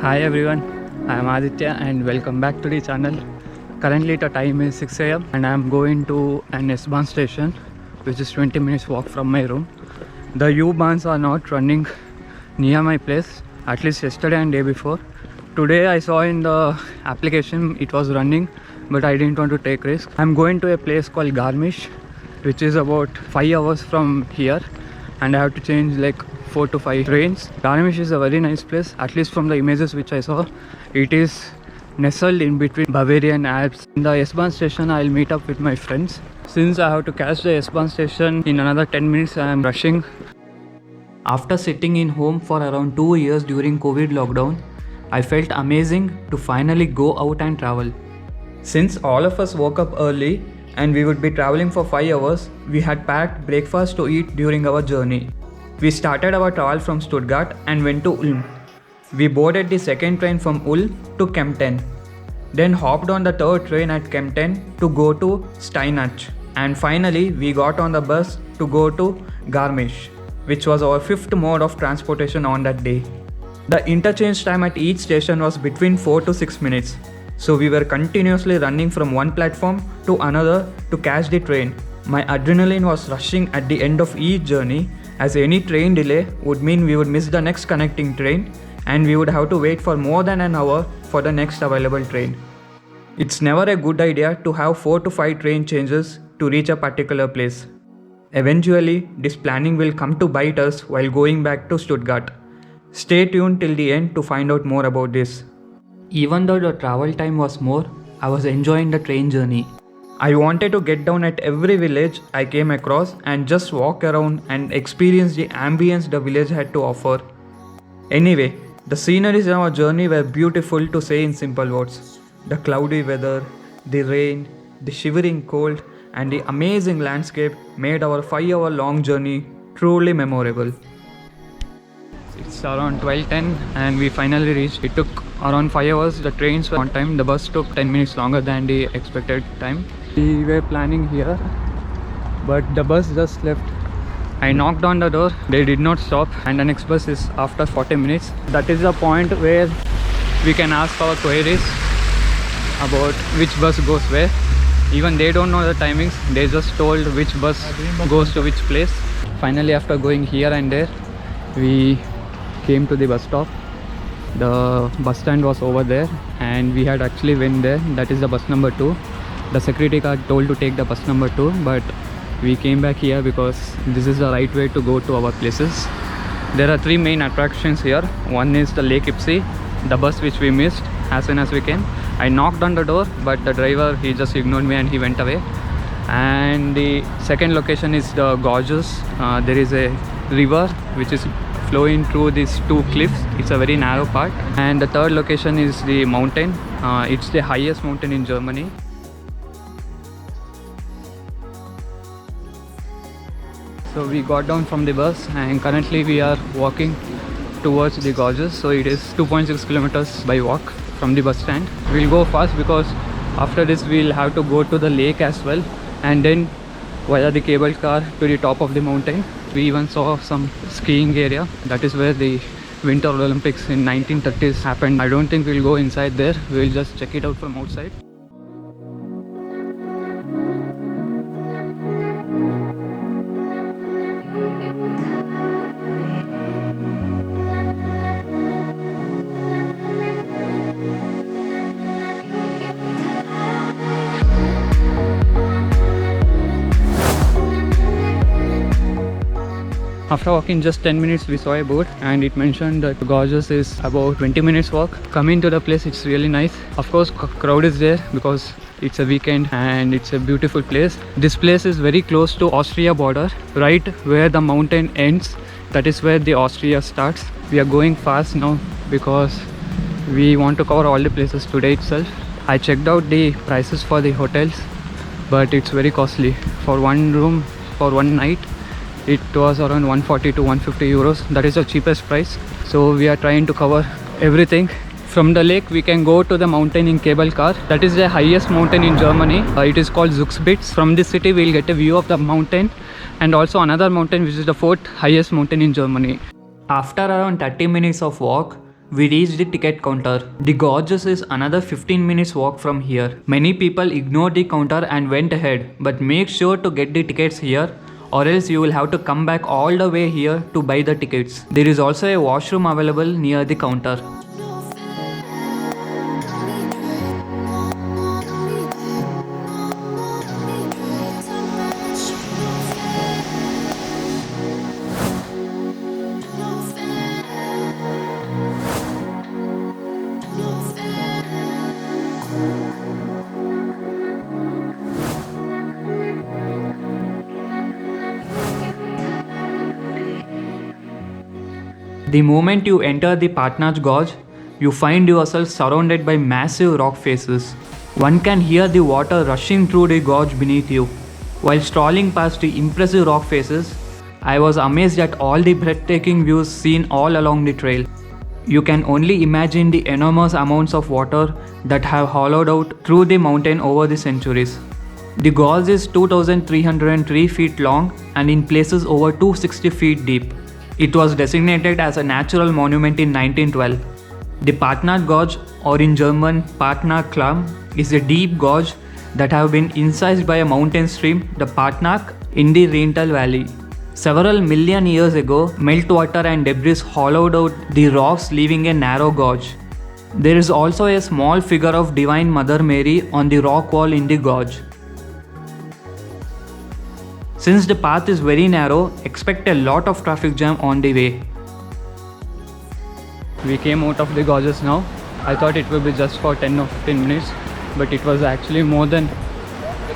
Hi everyone, I am Aditya and welcome back to the channel. Currently the time is 6 am and I am going to an S-Bahn station which is 20 minutes walk from my room. The U-Bahns are not running near my place, at least yesterday and day before. Today I saw in the application it was running, but I didn't want to take risk. I am going to a place called Garmisch, which is about 5 hours from here, and I have to change like 4 to 5 trains. Garmisch is a very nice place, at least from the images which I saw. It is nestled in between Bavarian Alps. In the S-Bahn station I'll meet up with my friends. Since I have to catch the S-Bahn station in another 10 minutes, I am rushing. After sitting in home for around 2 years during COVID lockdown, I felt amazing to finally go out and travel. Since all of us woke up early and we would be traveling for 5 hours, we had packed breakfast to eat during our journey. We started our travel from Stuttgart and went to Ulm. We boarded the second train from Ulm to Kempten, then hopped on the third train at Kempten to go to Steinach, and finally we got on the bus to go to Garmisch, which was our 5th mode of transportation on that day. The interchange time at each station was between 4 to 6 minutes, so we were continuously running from one platform to another to catch the train. My adrenaline was rushing at the end of each journey, as any train delay would mean we would miss the next connecting train and we would have to wait for more than an hour for the next available train. It's never a good idea to have 4 to 5 train changes to reach a particular place. Eventually, this planning will come to bite us while going back to Stuttgart. Stay tuned till the end to find out more about this. Even though the travel time was more, I was enjoying the train journey. I wanted to get down at every village I came across and just walk around and experience the ambience the village had to offer. Anyway, the sceneries on our journey were beautiful, to say in simple words. The cloudy weather, the rain, the shivering cold, and the amazing landscape made our 5-hour long journey truly memorable. It's around 12:10 and we finally reached. It took around 5 hours. The trains were on time. The bus took 10 minutes longer than the expected time. We were planning here, but the bus just left. I knocked on the door, they did not stop, and the next bus is after 40 minutes. That is the point where we can ask our queries about which bus goes where. Even they don't know the timings, they just told which bus goes to which place. Finally, after going here and there, we came to the bus stop. The bus stand was over there and we had actually went there. That is the bus number 2. The security guard told to take the bus number 2, but we came back here because this is the right way to go to our places. There are 3 main attractions here. One is the Lake Eibsee, the bus which we missed as soon as we came. I knocked on the door, but the driver, he just ignored me and he went away. And the second location is the gorges. There is a river which is flowing through these 2 cliffs. It's a very narrow part. And the third location is the mountain. It's the highest mountain in Germany. So we got down from the bus and currently we are walking towards the gorges. So it is 2.6 kilometers by walk from the bus stand. We'll go fast because after this we'll have to go to the lake as well, and then via the cable car to the top of the mountain. We even saw some skiing area. That is where the Winter Olympics in 1930s happened. I don't think we'll go inside there. We'll just check it out from outside. After walking just 10 minutes, we saw a boat and it mentioned that the gorges is about 20 minutes walk. Coming to the place, it's really nice. Of course, crowd is there because it's a weekend and it's a beautiful place. This place is very close to Austria border, right where the mountain ends. That is where the Austria starts. We are going fast now because we want to cover all the places today itself. I checked out the prices for the hotels, but it's very costly. For one room for one night, it was around 140 to 150 euros. That is the cheapest price. So we are trying to cover everything. From the lake we can go to the mountain in cable car. That is the highest mountain in Germany. It is called Zugspitze. From this city we'll get a view of the mountain and also another mountain which is the 4th highest mountain in Germany. After around 30 minutes of walk, we reached the ticket counter. The Gorges is another 15 minutes walk from here. Many people ignored the counter and went ahead, but make sure to get the tickets here or else you will have to come back all the way here to buy the tickets. There is also a washroom available near the counter. The moment you enter the Partnach Gorge, you find yourself surrounded by massive rock faces. One can hear the water rushing through the gorge beneath you. While strolling past the impressive rock faces, I was amazed at all the breathtaking views seen all along the trail. You can only imagine the enormous amounts of water that have hollowed out through the mountain over the centuries. The gorge is 2,303 feet long and in places over 260 feet deep. It was designated as a natural monument in 1912. The Partnach Gorge, or in German Partnach Klamm, is a deep gorge that have been incised by a mountain stream, the Partnach, in the Rheintal Valley. Several million years ago, meltwater and debris hollowed out the rocks, leaving a narrow gorge. There is also a small figure of Divine Mother Mary on the rock wall in the gorge. Since the path is very narrow, expect a lot of traffic jam on the way. We came out of the gorges now. I thought it would be just for 10 or 15 minutes, but it was actually more than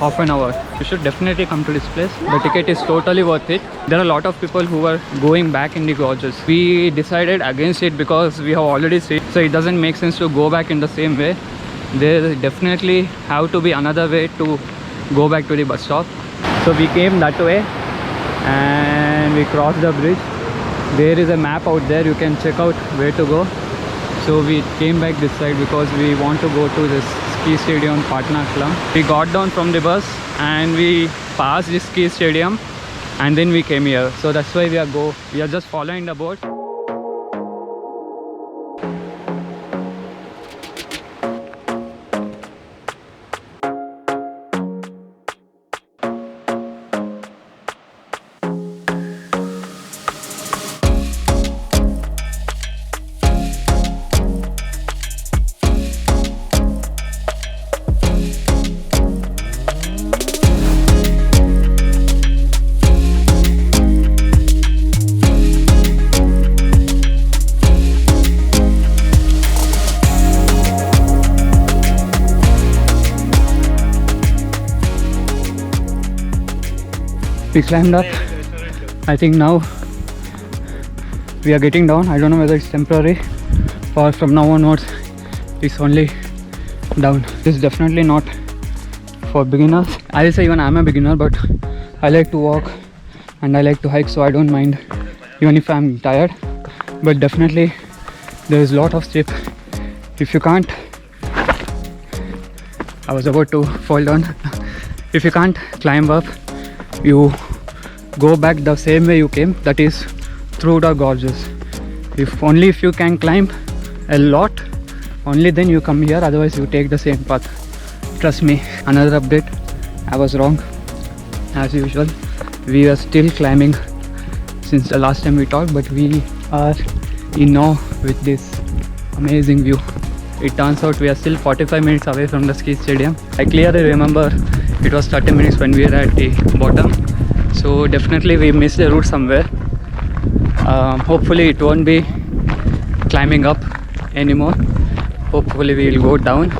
half an hour. You should definitely come to this place. The ticket is totally worth it. There are a lot of people who are going back in the gorges. We decided against it because we have already seen, so it doesn't make sense to go back in the same way. There definitely have to be another way to go back to the bus stop. So we came that way and we crossed the bridge. There is a map out there, you can check out where to go. So we came back this side because we want to go to this ski stadium, Partnach Gorge. We got down from the bus and we passed this ski stadium and then we came here. So that's why we are just following the boat. We climbed up. I think now we are getting down. I don't know whether it's temporary or from now onwards it's only down. This is definitely not for beginners. I will say even I'm a beginner, but I like to walk and I like to hike, so I don't mind even if I'm tired. But definitely there is a lot of steep. If you can't, I was about to fall down. If you can't climb up, you go back the same way you came, that is through the gorges. If you can climb a lot, only then you come here, otherwise you take the same path. Trust me. Another update, I was wrong as usual. We are still climbing since the last time we talked, but we are in awe with this amazing view. It turns out we are still 45 minutes away from the ski stadium. I clearly remember it was 30 minutes when we were at the bottom, so definitely we missed the route somewhere. Hopefully it won't be climbing up anymore. Hopefully we will go down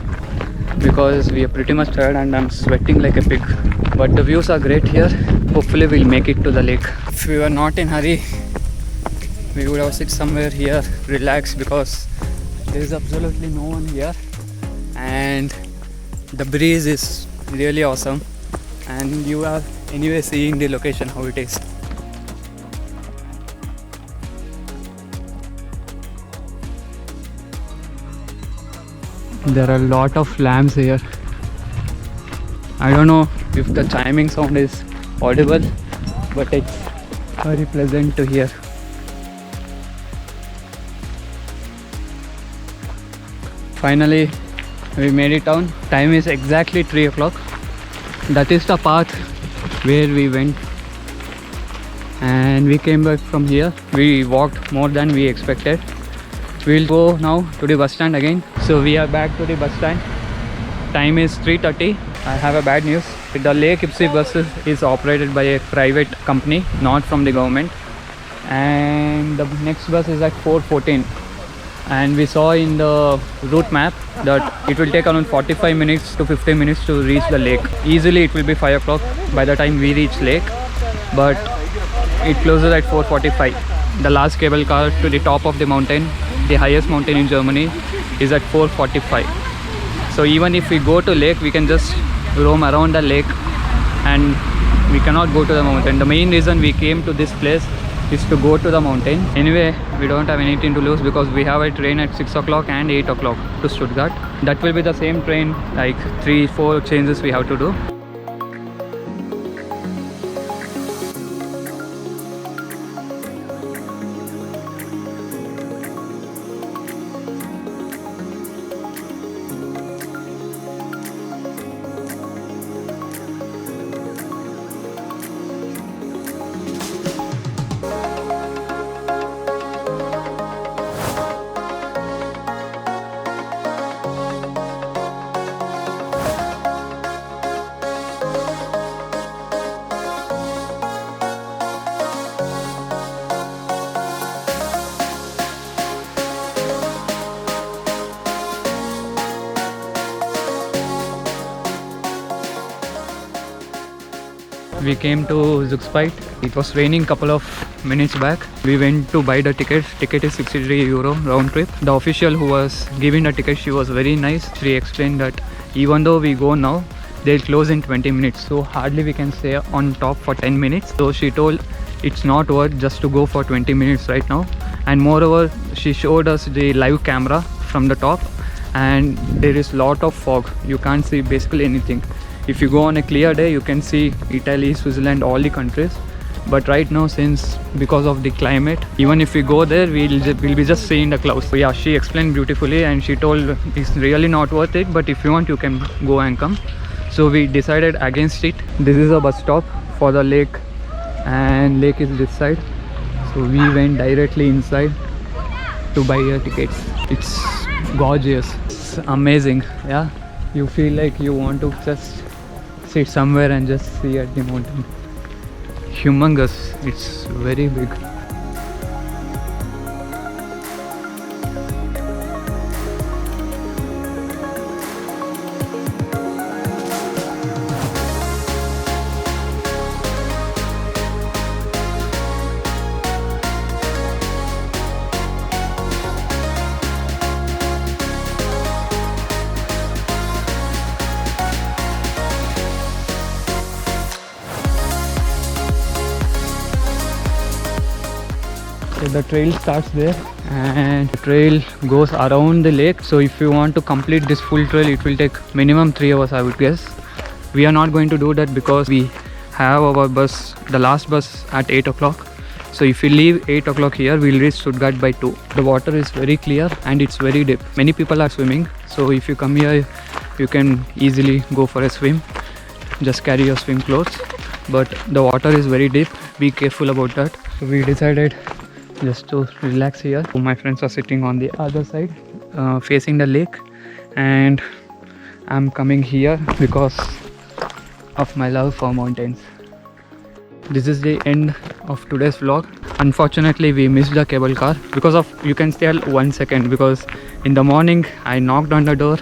because we are pretty much tired and I'm sweating like a pig. But the views are great here. Hopefully we'll make it to the lake. If we were not in hurry, we would have sit somewhere here, relax, because there is absolutely no one here and the breeze is really awesome, and you are anyway seeing the location how it is. There are a lot of lamps here. I don't know if the chiming sound is audible, but it's very pleasant to hear. Finally, we made it down. Time is exactly 3 o'clock. That is the path where we went. And we came back from here. We walked more than we expected. We'll go now to the bus stand again. So we are back to the bus stand. Time is 3:30. I have a bad news. The Lake Eibsee bus is operated by a private company, not from the government. And the next bus is at 4:14. And we saw in the route map that it will take around 45 minutes to 50 minutes to reach the lake. Easily it will be 5 o'clock by the time we reach lake. But it closes at 4:45. The last cable car to the top of the mountain, the highest mountain in Germany, is at 4:45. So even if we go to lake, we can just roam around the lake and we cannot go to the mountain. The main reason we came to this place is to go to the mountain. Anyway, we don't have anything to lose because we have a train at 6 o'clock and 8 o'clock to Stuttgart. That will be the same train, like 3-4 changes we have to do. We came to Zugspitze. It was raining couple of minutes back. We went to buy the ticket. Ticket is €63 round trip. The official who was giving the ticket, she was very nice. She explained that even though we go now, they'll close in 20 minutes. So hardly we can stay on top for 10 minutes. So she told it's not worth just to go for 20 minutes right now. And moreover, she showed us the live camera from the top. And there is lot of fog. You can't see basically anything. If you go on a clear day, you can see Italy, Switzerland, all the countries. But right now, since because of the climate, even if we go there, we'll be just seeing the clouds. So yeah, she explained beautifully and she told it's really not worth it, but if you want, you can go and come. So we decided against it. This is a bus stop for the lake and lake is this side. So we went directly inside to buy our tickets. It's gorgeous. It's amazing. Yeah, you feel like you want to just sit somewhere and just see at the mountain. Humongous. It's very big. So the trail starts there and the trail goes around the lake. So if you want to complete this full trail, it will take minimum 3 hours, I would guess. We are not going to do that because we have our bus, the last bus at 8 o'clock. So if we leave 8 o'clock here, we'll reach Stuttgart by 2. The water is very clear and it's very deep. Many people are swimming. So if you come here, you can easily go for a swim. Just carry your swim clothes. But the water is very deep. Be careful about that. So we decided just to relax here. So my friends are sitting on the other side, facing the lake, and I'm coming here because of my love for mountains. This is the end of today's vlog. Unfortunately, we missed the cable car because of, you can tell 1 second, because in the morning I knocked on the door.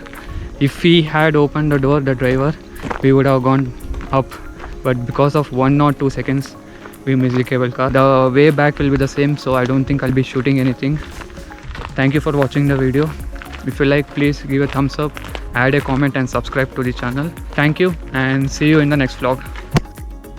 If he had opened the door, the driver, we would have gone up, but because of 1 or 2 seconds we missed the cable car. The way back will be the same, so I don't think I'll be shooting anything. Thank you for watching the video. If you like, please give a thumbs up, add a comment and subscribe to the channel. Thank you and see you in the next vlog.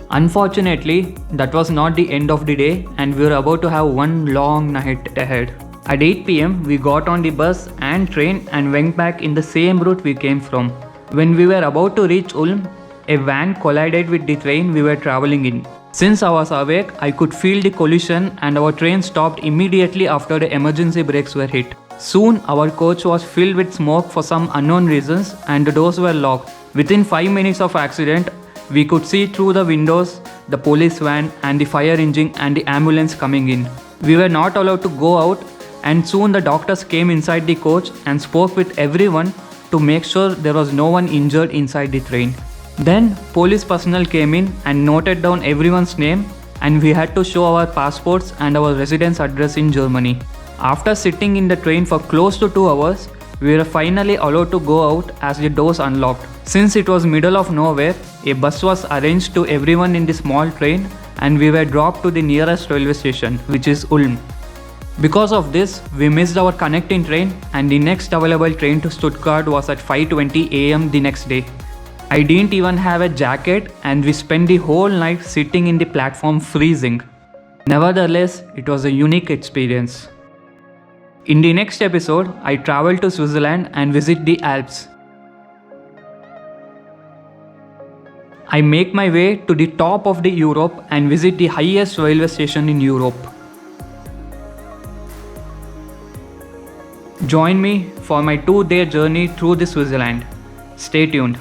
Unfortunately, that was not the end of the day and we were about to have one long night ahead. At 8 PM, we got on the bus and train and went back in the same route we came from. When we were about to reach Ulm, a van collided with the train we were traveling in. Since I was awake, I could feel the collision and our train stopped immediately after the emergency brakes were hit. Soon our coach was filled with smoke for some unknown reasons and the doors were locked. Within 5 minutes of accident, we could see through the windows the police van and the fire engine and the ambulance coming in. We were not allowed to go out, and soon the doctors came inside the coach and spoke with everyone to make sure there was no one injured inside the train. Then police personnel came in and noted down everyone's name, and we had to show our passports and our residence address in Germany. After sitting in the train for close to 2 hours, we were finally allowed to go out as the doors unlocked. Since it was middle of nowhere, a bus was arranged to everyone in the small train and we were dropped to the nearest railway station, which is Ulm. Because of this, we missed our connecting train and the next available train to Stuttgart was at 5:20 am the next day. I didn't even have a jacket and we spent the whole night sitting in the platform freezing. Nevertheless, it was a unique experience. In the next episode, I travel to Switzerland and visit the Alps. I make my way to the top of the Europe and visit the highest railway station in Europe. Join me for my 2-day journey through the Switzerland. Stay tuned.